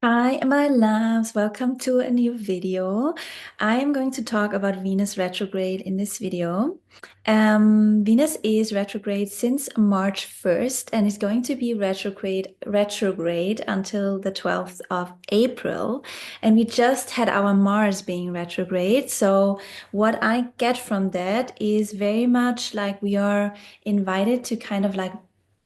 Hi, my loves. Welcome to a new video. I am going to talk about Venus retrograde in this video. Venus is retrograde since March 1st and is going to be retrograde until the 12th of April. And we just had our Mars being retrograde. So what I get from that is very much like we are invited to kind of like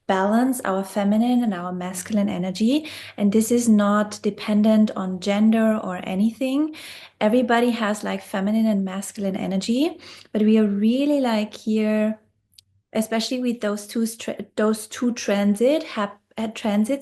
balance our feminine and our masculine energy. And this is not dependent on gender or anything. Everybody has like feminine and masculine energy, but we are really like here, especially with those two transits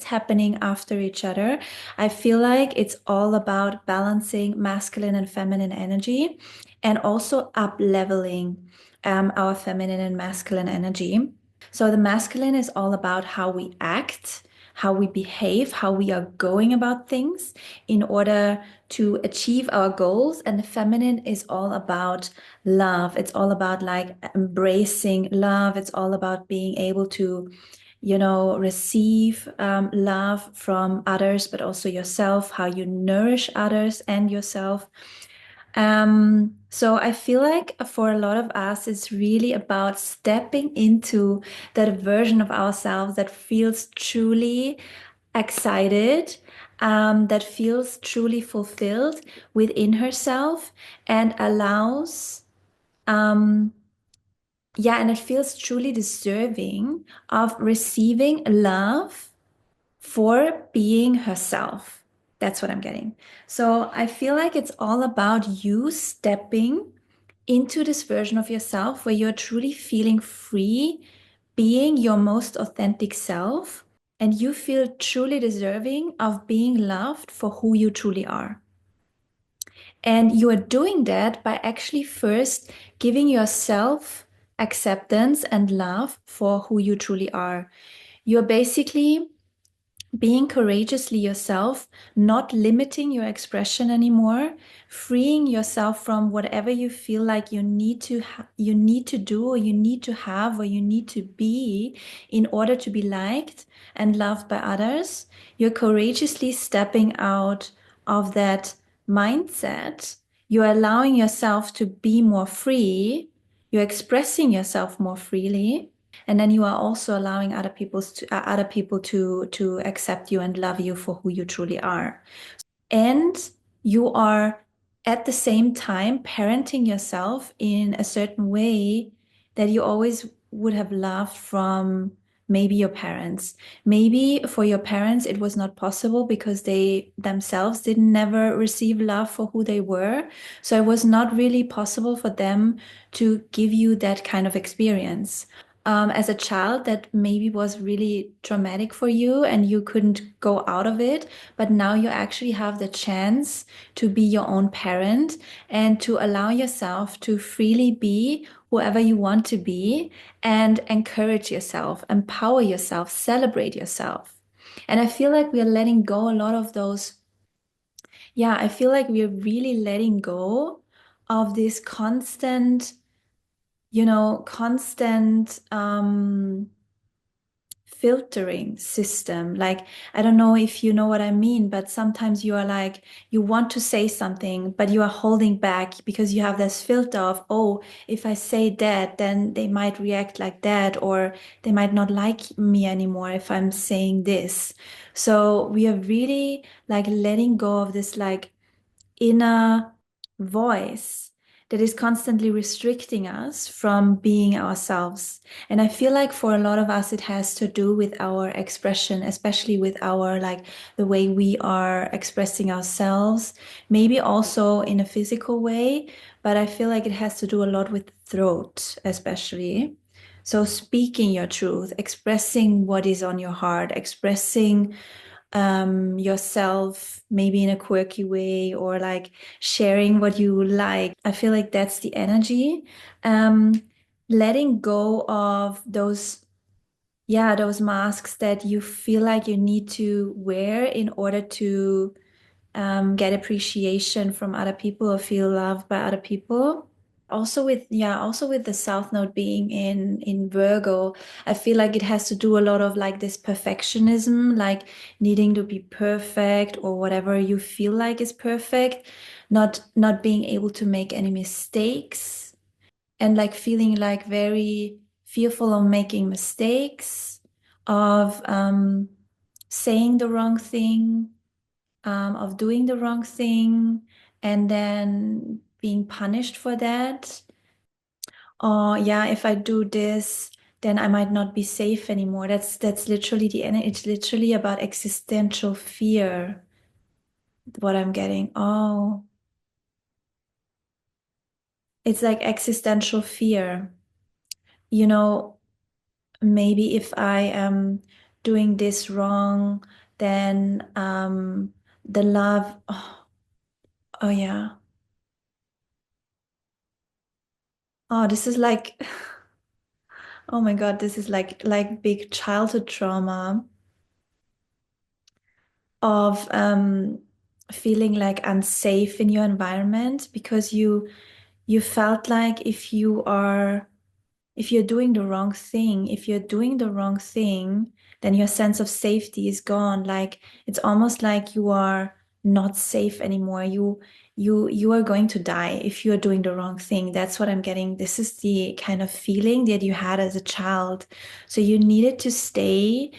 happening after each other. I feel like it's all about balancing masculine and feminine energy and also up leveling our feminine and masculine energy. So the masculine is all about how we act, how we behave, how we are going about things in order to achieve our goals. And the feminine is all about love. It's all about like embracing love. It's all about being able to, receive love from others, but also yourself, how you nourish others and yourself. So I feel like for a lot of us, it's really about stepping into that version of ourselves that feels truly excited, that feels truly fulfilled within herself and allows, um, yeah, and it feels truly deserving of receiving love for being herself. That's what I'm getting. So I feel like it's all about you stepping into this version of yourself where you're truly feeling free, being your most authentic self, and you feel truly deserving of being loved for who you truly are. And you are doing that by actually first giving yourself acceptance and love for who you truly are. You're basically being courageously yourself, not limiting your expression anymore, freeing yourself from whatever you feel like you need to do or you need to have or you need to be in order to be liked and loved by others. You're courageously stepping out of that mindset. You're allowing yourself to be more free. You're expressing yourself more freely. And then you are also allowing other people to accept you and love you for who you truly are. And you are at the same time parenting yourself in a certain way that you always would have loved from maybe your parents. Maybe for your parents, it was not possible because they themselves didn't never receive love for who they were. So it was not really possible for them to give you that kind of experience. As a child, that maybe was really traumatic for you and you couldn't go out of it. But now you actually have the chance to be your own parent and to allow yourself to freely be whoever you want to be and encourage yourself, empower yourself, celebrate yourself. And I feel like we are letting go a lot of those. Yeah, I feel like we are really letting go of this constant filtering system. Like, I don't know if you know what I mean, but sometimes you are like, you want to say something, but you are holding back because you have this filter of, oh, if I say that, then they might react like that, or they might not like me anymore if I'm saying this. So we are really like letting go of this like inner voice that is constantly restricting us from being ourselves. And I feel like for a lot of us, it has to do with our expression, especially with our like the way we are expressing ourselves, maybe also in a physical way, but I feel like it has to do a lot with throat, especially. So speaking your truth, expressing what is on your heart, expressing yourself maybe in a quirky way or like sharing what you like. I feel like that's the energy. Um, Letting go of those masks that you feel like you need to wear in order to get appreciation from other people or feel loved by other people. Also with the South Node being in Virgo, I feel like it has to do a lot of like this perfectionism, like needing to be perfect or whatever you feel like is perfect, not being able to make any mistakes and like feeling like very fearful of making mistakes, of saying the wrong thing, of doing the wrong thing, and then being punished for that. Or yeah, if I do this, then I might not be safe anymore. That's literally the end. It's literally about existential fear, what I'm getting. Oh, it's like existential fear. You know, maybe if I am doing this wrong, then the love. Oh, oh yeah. Oh, this is like, oh my God, this is like big childhood trauma of feeling like unsafe in your environment because you felt like if you're doing the wrong thing, if you're doing the wrong thing, then your sense of safety is gone. Like it's almost like you are not safe anymore. You are going to die if you are doing the wrong thing. That's what I'm getting. This is the kind of feeling that you had as a child. So you needed to stay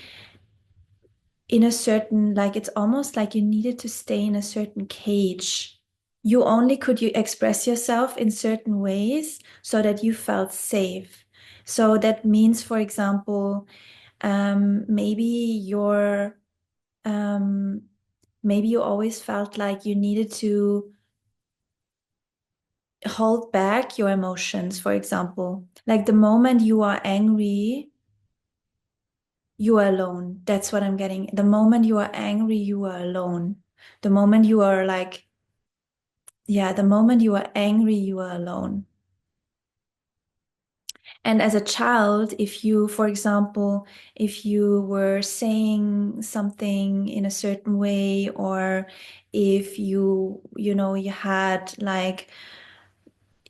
in a certain, like it's almost like you needed to stay in a certain cage. You only could you express yourself in certain ways so that you felt safe. So that means, for example, maybe um, maybe you always felt like you needed to hold back your emotions, for example. Like the moment you are angry, you are alone. That's what I'm getting. The moment you are angry, you are alone. The moment you are like, yeah, the moment you are angry, you are alone. And as a child, if you, for example, if you were saying something in a certain way, or if you had like,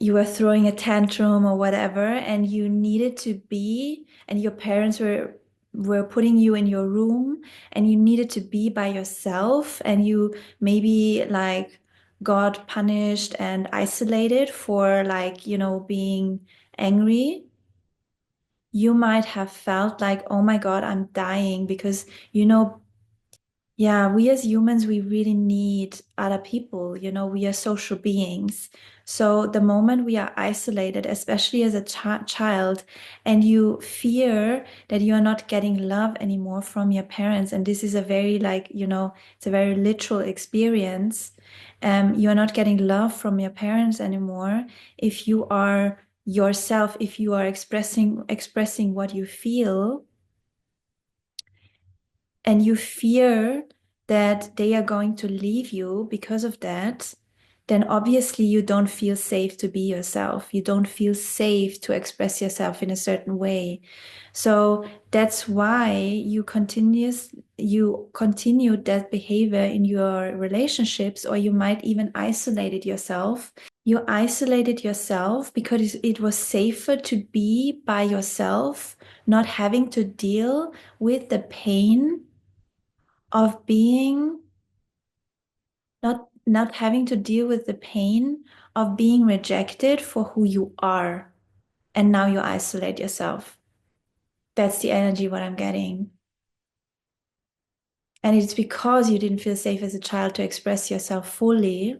you were throwing a tantrum or whatever, and you needed to be, and your parents were putting you in your room, and you needed to be by yourself, and you maybe like got punished and isolated for like, being angry, you might have felt like, oh my God, I'm dying because, yeah, we as humans, we really need other people. We are social beings. So the moment we are isolated, especially as a child, and you fear that you are not getting love anymore from your parents, and this is a very like, it's a very literal experience. You are not getting love from your parents anymore. If you are yourself, if you are expressing what you feel, and you fear that they are going to leave you because of that, then obviously you don't feel safe to be yourself. You don't feel safe to express yourself in a certain way. So that's why you continue that behavior in your relationships, or you might even isolated yourself. You isolated yourself because it was safer to be by yourself, not having to deal with the pain of being not having to deal with the pain of being rejected for who you are, and now you isolate yourself. That's the energy what I'm getting. And it's because you didn't feel safe as a child to express yourself fully.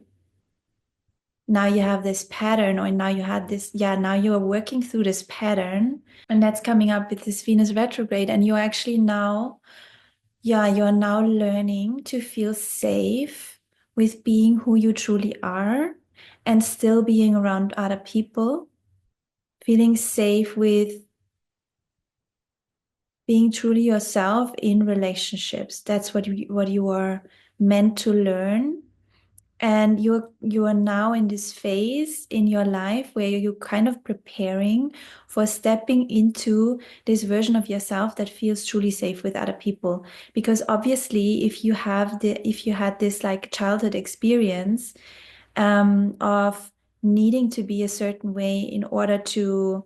Now you have this pattern, or now you had this, yeah, now you are working through this pattern, and that's coming up with this Venus retrograde. And you're actually now, yeah, you're now learning to feel safe with being who you truly are and still being around other people, feeling safe with being truly yourself in relationships. That's what you are meant to learn. And you are now in this phase in your life where you're kind of preparing for stepping into this version of yourself that feels truly safe with other people. Because obviously, if you had this like childhood experience of needing to be a certain way in order to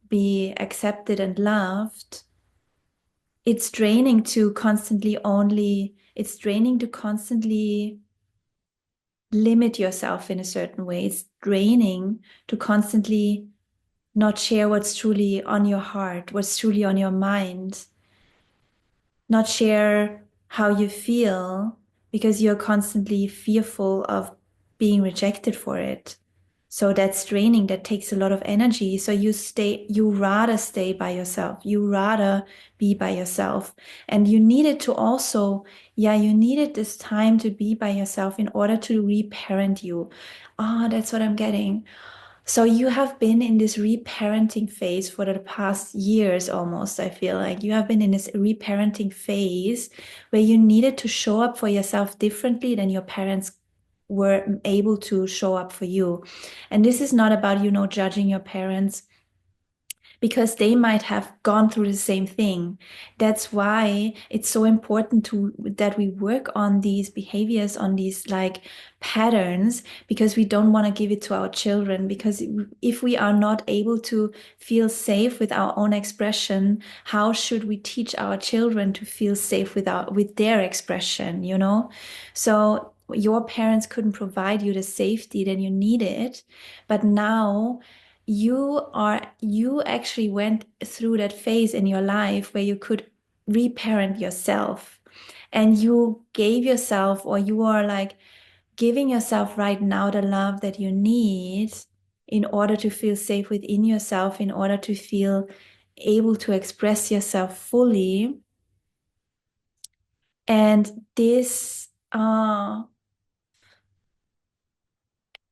be accepted and loved, it's draining to constantly limit yourself in a certain way. It's draining to constantly not share what's truly on your heart, what's truly on your mind, not share how you feel because you're constantly fearful of being rejected for it. So that's draining. That takes a lot of energy. So you rather stay by yourself. You rather be by yourself. And you needed to also, yeah, you needed this time to be by yourself in order to reparent you. Ah, that's what I'm getting. So you have been in this reparenting phase for the past years almost, I feel like. You have been in this reparenting phase where you needed to show up for yourself differently than your parents were able to show up for you. And this is not about, judging your parents because they might have gone through the same thing. That's why it's so important that we work on these behaviors, on these like patterns, because we don't want to give it to our children. Because if we are not able to feel safe with our own expression, how should we teach our children to feel safe with their expression, you know? So your parents couldn't provide you the safety that you needed, but now you actually went through that phase in your life where you could reparent yourself, and you gave yourself, or you are like giving yourself right now the love that you need in order to feel safe within yourself, in order to feel able to express yourself fully. And this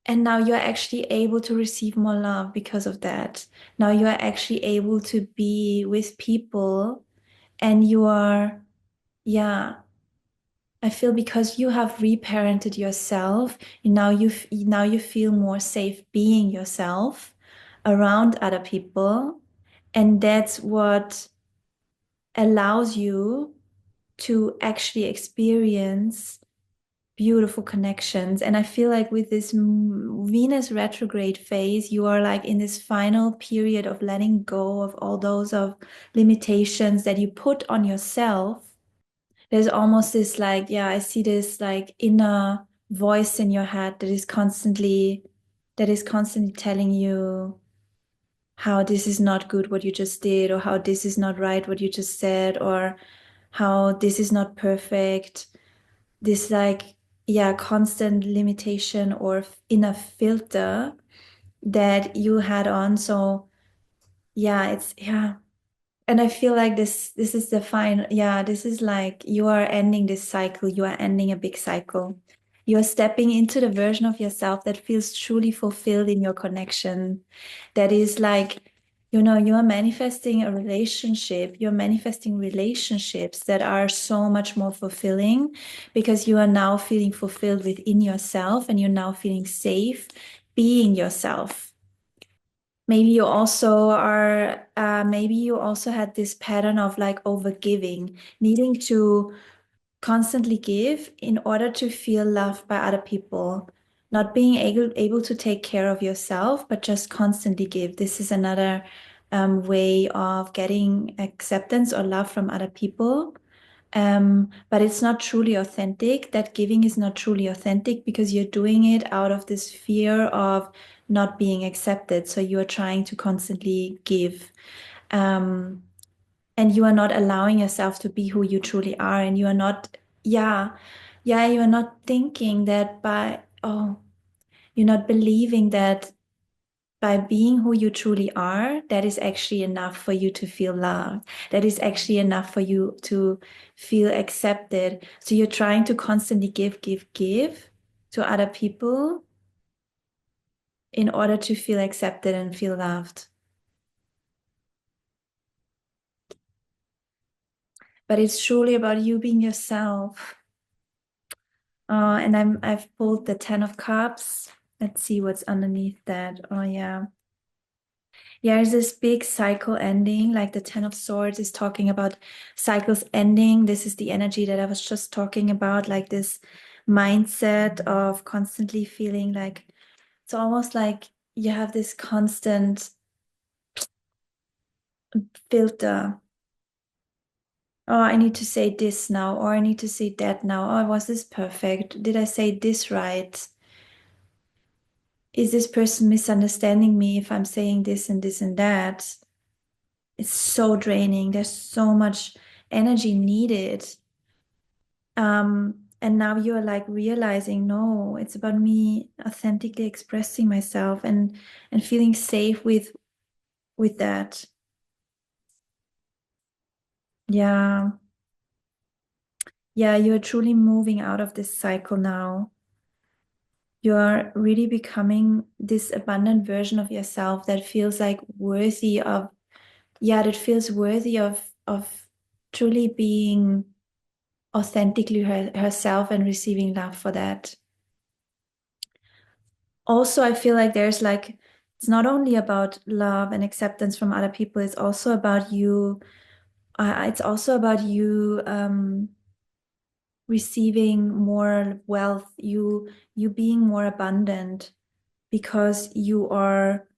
and now you're actually able to receive more love because of that. Now you are actually able to be with people, and you are, yeah, I feel because you have reparented yourself, now you feel more safe being yourself around other people. And that's what allows you to actually experience beautiful connections. And I feel like with this Venus retrograde phase, you are like in this final period of letting go of all those of limitations that you put on yourself. There's almost this like, yeah, I see this like inner voice in your head that is constantly telling you how this is not good what you just did, or how this is not right what you just said, or how this is not perfect. This like, yeah, constant limitation or inner filter that you had on. So yeah, it's, yeah. And I feel like this is the final, yeah, this is like you are ending this cycle. You are ending a big cycle. You are stepping into the version of yourself that feels truly fulfilled in your connection. That is like, you are manifesting a relationship. You're manifesting relationships that are so much more fulfilling because you are now feeling fulfilled within yourself, and you're now feeling safe being yourself. Maybe you also had this pattern of like overgiving, needing to constantly give in order to feel loved by other people, not being able to take care of yourself, but just constantly give. This is another way of getting acceptance or love from other people. But it's not truly authentic. That giving is not truly authentic because you're doing it out of this fear of not being accepted. So you are trying to constantly give. Um, and you are not allowing yourself to be who you truly are. And you are not, yeah, yeah, you are not thinking that you're not believing that by being who you truly are, that is actually enough for you to feel loved. That is actually enough for you to feel accepted. So you're trying to constantly give, give, give to other people in order to feel accepted and feel loved. But it's truly about you being yourself. And I've pulled the Ten of Cups. Let's see what's underneath that. Oh yeah. Yeah, there's this big cycle ending, like the Ten of Swords is talking about cycles ending. This is the energy that I was just talking about, like this mindset of constantly feeling like it's almost like you have this constant filter. Oh, I need to say this now, or I need to say that now. Oh, was this perfect? Did I say this right? Is this person misunderstanding me if I'm saying this and this and that? It's so draining. There's so much energy needed. And now you're like realizing, no, it's about me authentically expressing myself and feeling safe with that. Yeah. Yeah, you're truly moving out of this cycle now. You're really becoming this abundant version of yourself that feels like worthy of, yeah, that feels worthy of truly being authentically herself and receiving love for that. Also, I feel like there's like, it's not only about love and acceptance from other people, it's also about you. It's also about you receiving more wealth, you being more abundant because you are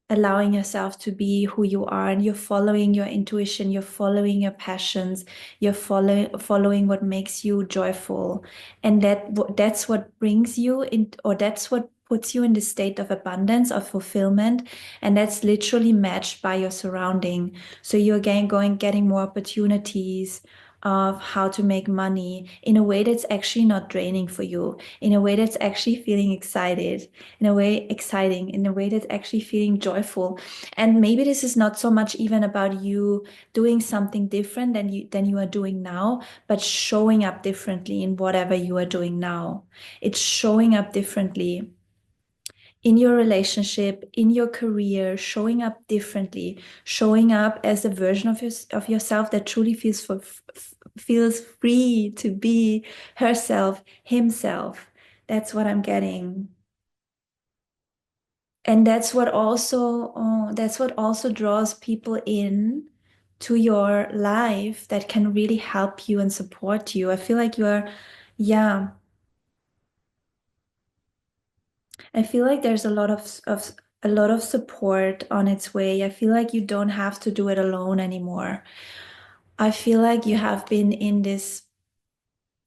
allowing yourself to be who you are and you're following your intuition, you're following your passions, you're following what makes you joyful. And that's what brings you in, or that's what puts you in the state of abundance, of fulfillment. And that's literally matched by your surrounding. So you're again getting more opportunities of how to make money in a way that's actually not draining for you, in a way that's actually feeling excited, in a way exciting, in a way that's actually feeling joyful. And maybe this is not so much even about you doing something different than you are doing now, but showing up differently in whatever you are doing now. It's showing up differently in your relationship, in your career, showing up differently, showing up as a version of yourself that truly feels free to be herself, himself. That's what I'm getting. And that's what also draws people in to your life that can really help you and support you. I feel like yeah, I feel like there's a lot of support on its way. I feel like you don't have to do it alone anymore. I feel like you have been in this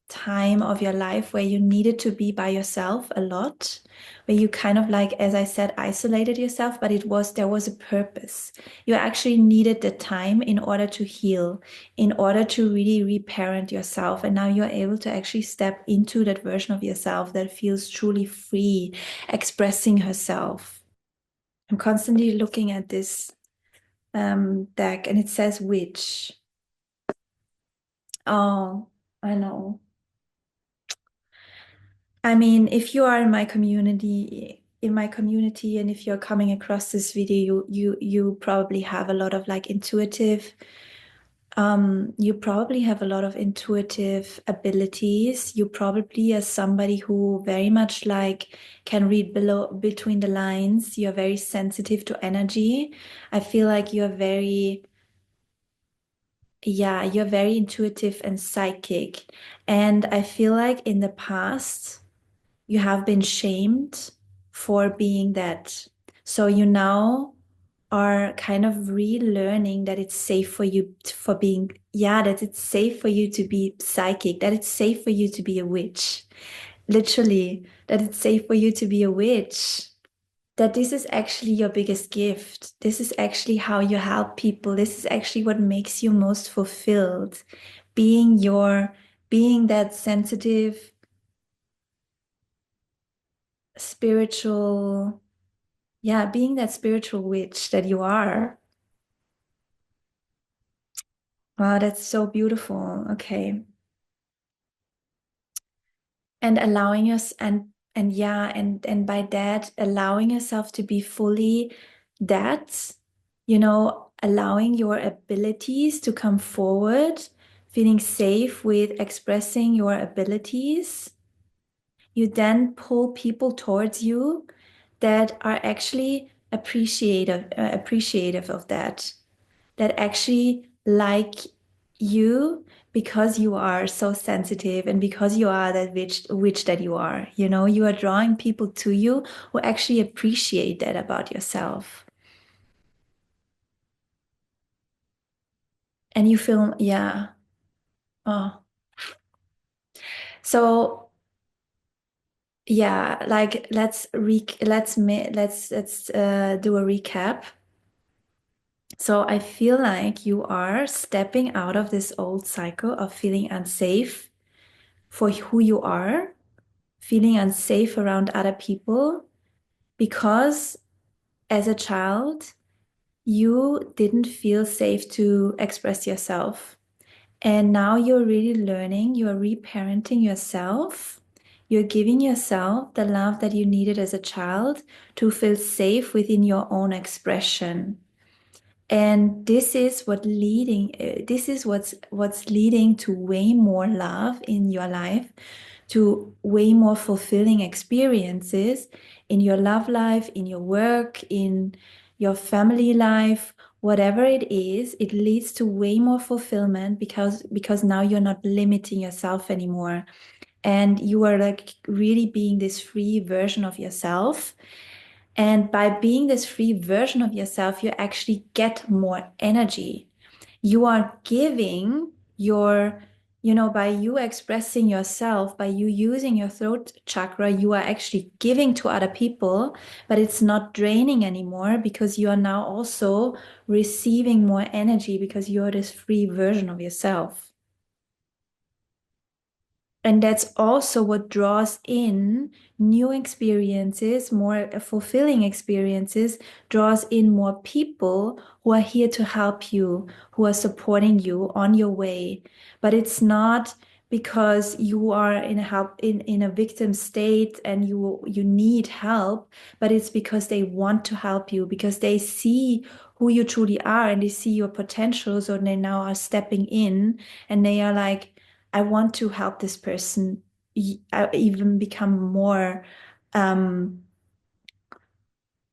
time of your life where you needed to be by yourself a lot, where you kind of like, as I said, isolated yourself, but there was a purpose. You actually needed the time in order to heal, in order to really reparent yourself. And now you're able to actually step into that version of yourself that feels truly free, expressing herself. I'm constantly looking at this deck and it says witch. Oh, I know. I mean, if you are in my community, and if you're coming across this video, you probably have a lot of like you probably have a lot of intuitive abilities. You probably are somebody who very much like can read below between the lines. You're very sensitive to energy. I feel like you're very intuitive and psychic. And I feel like in the past, you have been shamed for being that. So you now are kind of relearning that it's safe for you for being, yeah, that it's safe for you to be psychic, that it's safe for you to be a witch. Literally, that it's safe for you to be a witch. That this is actually your biggest gift. This is actually how you help people. This is actually what makes you most fulfilled. Being your, being that sensitive, spiritual, yeah, being that spiritual witch that you are. Wow, that's so beautiful. Okay. And allowing us and yeah, and by that, allowing yourself to be fully that, allowing your abilities to come forward, feeling safe with expressing your abilities. You then pull people towards you that are actually appreciative of that, that actually like you, because you are so sensitive and because you are that witch that you are, you are drawing people to you who actually appreciate that about yourself. And you feel, yeah. Oh. So yeah, like let's do a recap. So I feel like you are stepping out of this old cycle of feeling unsafe for who you are, feeling unsafe around other people because as a child, you didn't feel safe to express yourself. And now you're really learning, you're reparenting yourself. You're giving yourself the love that you needed as a child to feel safe within your own expression. And this is what's leading to way more love in your life, to way more fulfilling experiences in your love life, in your work, in your family life, whatever it is, it leads to way more fulfillment because now you're not limiting yourself anymore. And you are like really being this free version of yourself. And by being this free version of yourself, you actually get more energy. You are giving your, by you expressing yourself, by you using your throat chakra, you are actually giving to other people, but it's not draining anymore because you are now also receiving more energy because you're this free version of yourself. And that's also what draws in new experiences, more fulfilling experiences, draws in more people who are here to help you, who are supporting you on your way. But it's not because you are in a in a victim state and you need help, but it's because they want to help you, because they see who you truly are and they see your potential. So they now are stepping in and they are like, I want to help this person even become more um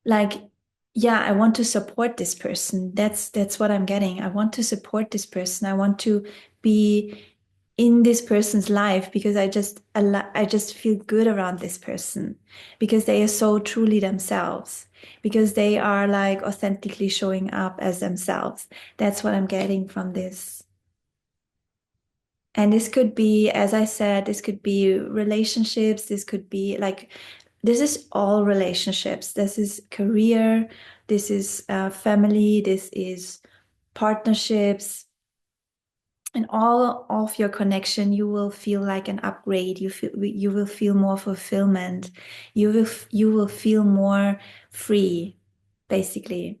like yeah, I want to support this person. That's what I'm getting. I want to support this person. I want to be in this person's life because I just feel good around this person because they are so truly themselves, because they are like authentically showing up as themselves. That's what I'm getting from this. And this could be, as I said, this could be relationships. This could be like, this is all relationships. This is career. This is family. This is partnerships. And all of your connection, you will feel like an upgrade. You will feel more fulfillment. You will feel more free, basically.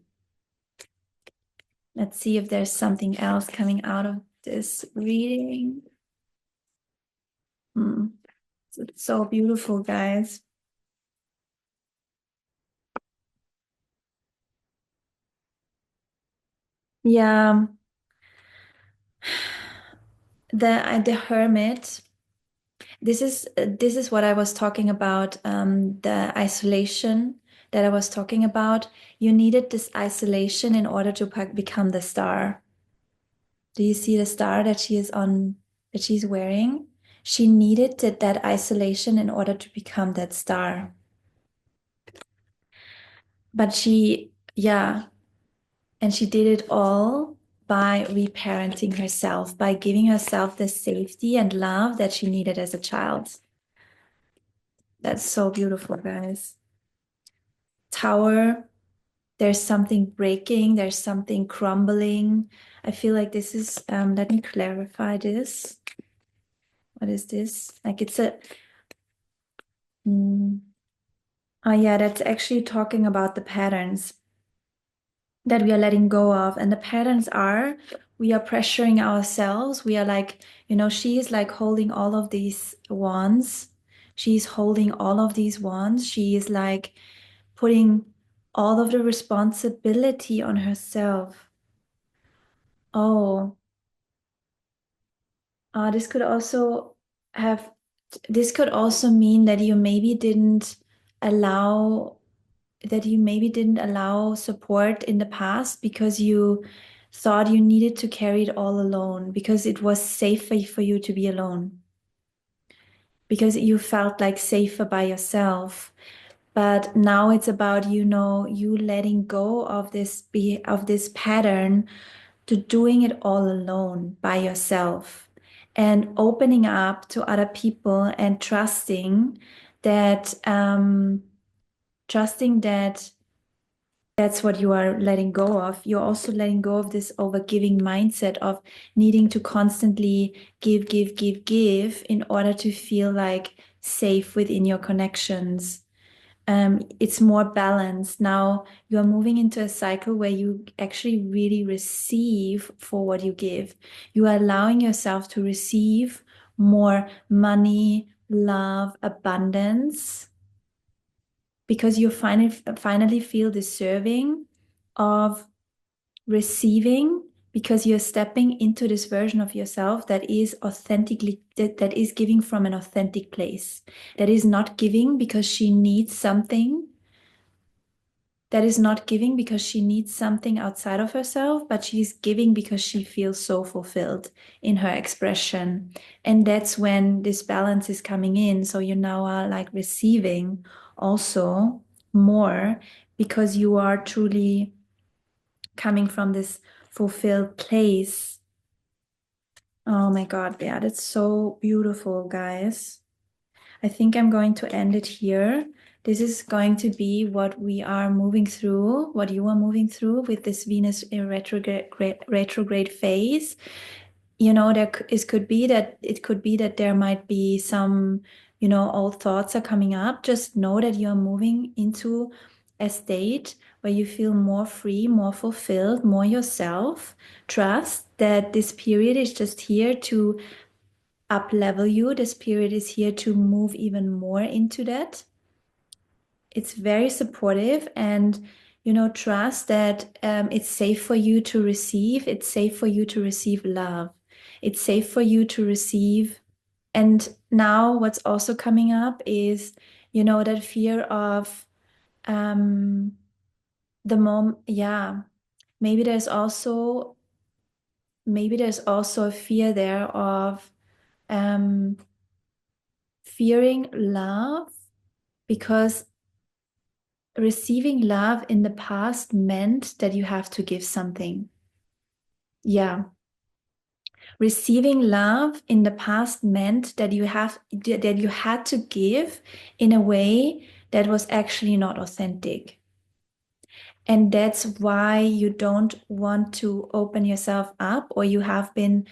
Let's see if there's something else coming out of this reading. Hmm. It's so beautiful, guys. Yeah, the hermit. This is what I was talking about. The isolation that I was talking about. You needed this isolation in order to become the star. Do you see the star that she is on, that she's wearing? She needed that isolation in order to become that star. But yeah. And she did it all by reparenting herself, by giving herself the safety and love that she needed as a child. That's so beautiful, guys. Tower, there's something breaking, there's something crumbling. I feel like this is, let me clarify this. What is this? Like it's mm, oh yeah, that's actually talking about the patterns that we are letting go of. And the patterns are we are pressuring ourselves. We are like, she is like holding all of these wands. She's holding all of these wands. She is like putting all of the responsibility on herself. Oh, this could also have, this could also mean that you maybe didn't allow, support in the past because you thought you needed to carry it all alone because it was safer for you to be alone, because you felt like safer by yourself. But now it's about, you letting go of this pattern to doing it all alone by yourself and opening up to other people and trusting that that's what you are letting go of. You're also letting go of this overgiving mindset of needing to constantly give, give, give, give in order to feel like safe within your connections. It's more balanced. Now you are moving into a cycle where you actually really receive for what you give. You are allowing yourself to receive more money, love, abundance, because you finally feel deserving of receiving, because you're stepping into this version of yourself that is authentically that is giving from an authentic place, that is not giving because she needs something, that is not giving because she needs something outside of herself, but she's giving because she feels so fulfilled in her expression. And that's when this balance is coming in. So you now are like receiving also more because you are truly coming from this fulfilled place. Oh my God, yeah, that's so beautiful, guys. I think I'm going to end it here. This is going to be what we are moving through, what you are moving through with this Venus in retrograde phase. It could be that there might be some, old thoughts are coming up. Just know that you're moving into a state where you feel more free, more fulfilled, more yourself. Trust that this period is just here to up level you. The spirit is here to move even more into that. It's very supportive, and trust that it's safe for you to receive. It's safe for you to receive love. It's safe for you to receive. And now what's also coming up is, that fear of the mom. Yeah, maybe there's also a fear there of um fearing love, because receiving love in the past meant that you have to give something. Yeah. Receiving love in the past meant that you had to give in a way that was actually not authentic. And that's why you don't want to open yourself up, or you have been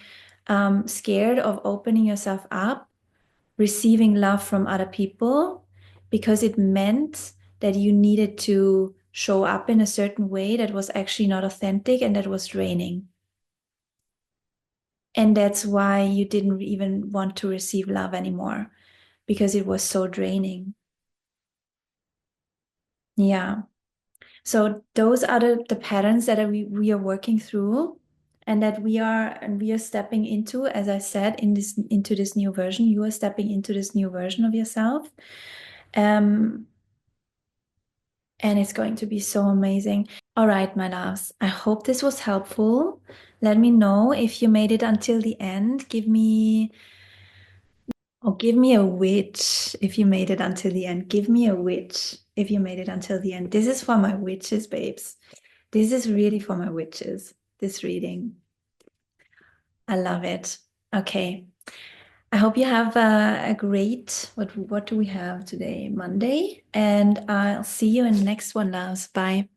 scared of opening yourself up, receiving love from other people, because it meant that you needed to show up in a certain way that was actually not authentic and that was draining. And that's why you didn't even want to receive love anymore, because it was so draining. Yeah. So those are the patterns that we are working through, and that we are stepping into, as I said, into this new version. You are stepping into this new version of yourself. And it's going to be so amazing. All right, my loves, I hope this was helpful. Let me know if you made it until the end. Give me a witch if you made it until the end. Give me a witch if you made it until the end. This is for my witches, babes. This is really for my witches, this reading. I love it. Okay. I hope you have a great, what do we have today? Monday. And I'll see you in the next one, loves. Bye.